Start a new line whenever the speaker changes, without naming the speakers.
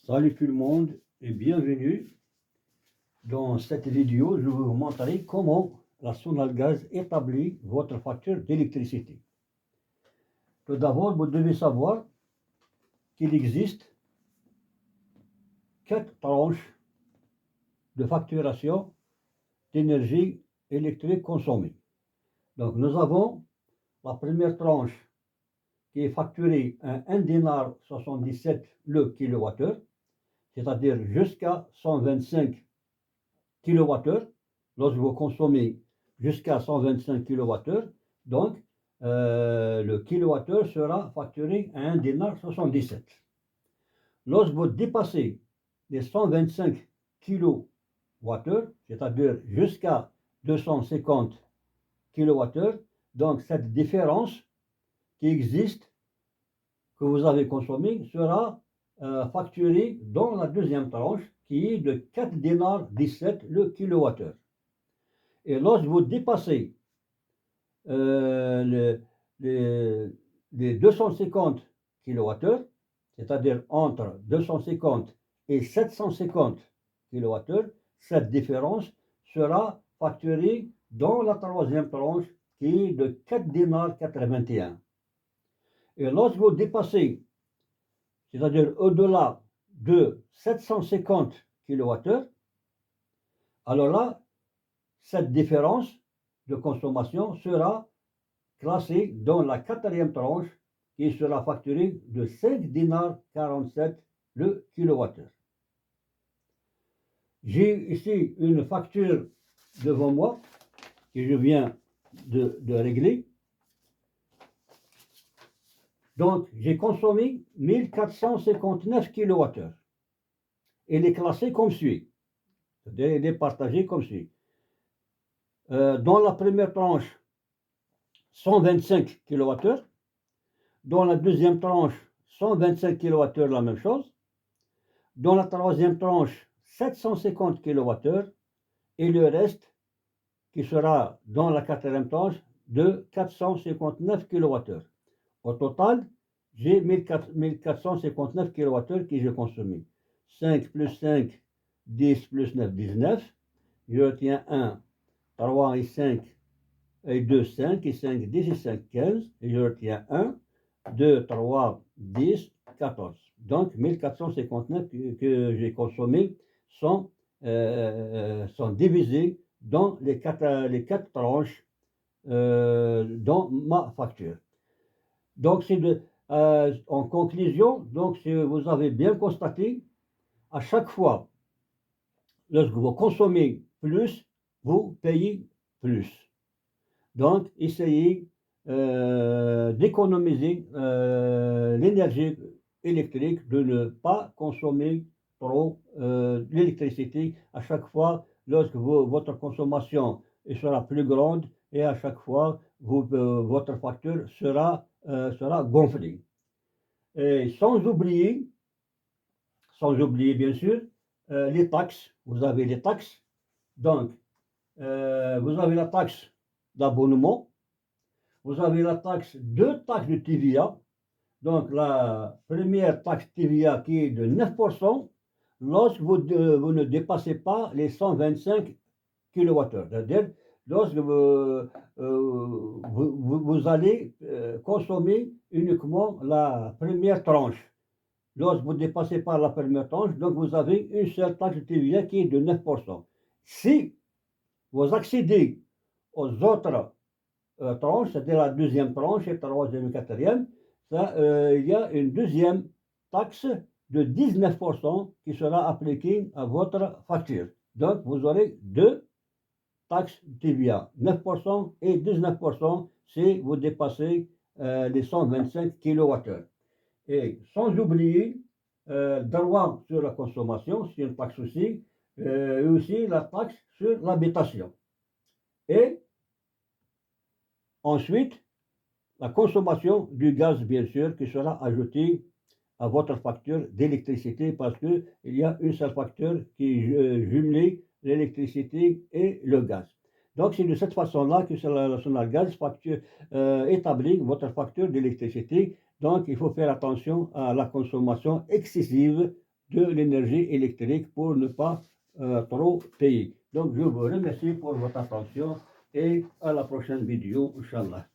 Salut tout le monde et bienvenue. Dans cette vidéo, je vais vous montrer comment la Sonalgaz établit votre facture d'électricité. Tout d'abord, vous devez savoir qu'il existe 4 tranches de facturation d'énergie électrique consommée. Donc nous avons la première tranche qui est facturée à 1 dinar 77 le kilowattheure, c'est-à-dire jusqu'à 125 kWh. Lorsque vous consommez jusqu'à 125 kWh, donc le kilowattheure sera facturé à 1 dinar 77. Lorsque vous dépassez les 125 kWh, c'est-à-dire jusqu'à 250 kWh, donc cette différence qui existe, que vous avez consommé, sera facturée dans la deuxième tranche qui est de 4 dinars 17 le kilowattheure. Et lorsque vous dépassez les 250 kWh, c'est-à-dire entre 250 et 750 kWh, cette différence sera facturée dans la troisième tranche qui est de 4 dinars 81. Et lorsque vous dépassez, c'est-à-dire au-delà de 750 kWh, alors là, cette différence de consommation sera classée dans la quatrième tranche qui sera facturée de 5 dinars 47 le kilowattheure. J'ai ici une facture devant moi que je viens de régler. Donc, j'ai consommé 1459 kWh. Elle est classée comme suit. Elle est partagée comme suit. Dans la première tranche, 125 kWh. Dans la deuxième tranche, 125 kWh, la même chose. Dans la troisième tranche, 750 kWh. Et le reste, qui sera dans la quatrième tranche, de 459 kWh. Au total, j'ai 1459 kWh que j'ai consommé. 5 plus 5, 10 plus 9, 19. Je retiens 1, 3 et 5, et 2, 5, et 5, 10, et 5, 15. Et je retiens 1, 2, 3, 10, 14. Donc, 1459 que j'ai consommé sont divisés dans les quatre tranches dans ma facture. Donc, en conclusion, donc, si vous avez bien constaté, à chaque fois, lorsque vous consommez plus, vous payez plus. Donc, essayez d'économiser l'énergie électrique, de ne pas consommer trop l'électricité à chaque fois lorsque votre consommation sera plus grande et à chaque fois votre facture sera gonflée. Et sans oublier bien sûr les taxes. Vous avez les taxes. Donc, vous avez la taxe d'abonnement, vous avez deux taxes de TVA. Donc la première taxe TVA qui est de 9% lorsque vous ne dépassez pas les 125 kWh. C'est-à-dire lorsque vous allez consommer uniquement la première tranche. Lorsque vous ne dépassez pas la première tranche, donc vous avez une seule taxe de TVA qui est de 9%. Si vous accédez aux autres tranches, c'est-à-dire la deuxième tranche, et troisième et quatrième, il y a une deuxième taxe de 19% qui sera appliquée à votre facture. Donc, vous aurez deux taxes TVA, 9% et 19% si vous dépassez les 125 kWh. Et sans oublier droit sur la consommation, c'est une taxe aussi, et aussi la taxe sur l'habitation. Et ensuite, la consommation du gaz, bien sûr, qui sera ajoutée à votre facture d'électricité parce qu'il y a une seule facture qui jumelait l'électricité et le gaz. Donc, c'est de cette façon-là que la Sonalgaz établit votre facture d'électricité. Donc, il faut faire attention à la consommation excessive de l'énergie électrique pour ne pas trop payer. Donc je vous remercie pour votre attention et à la prochaine vidéo, Inch'Allah.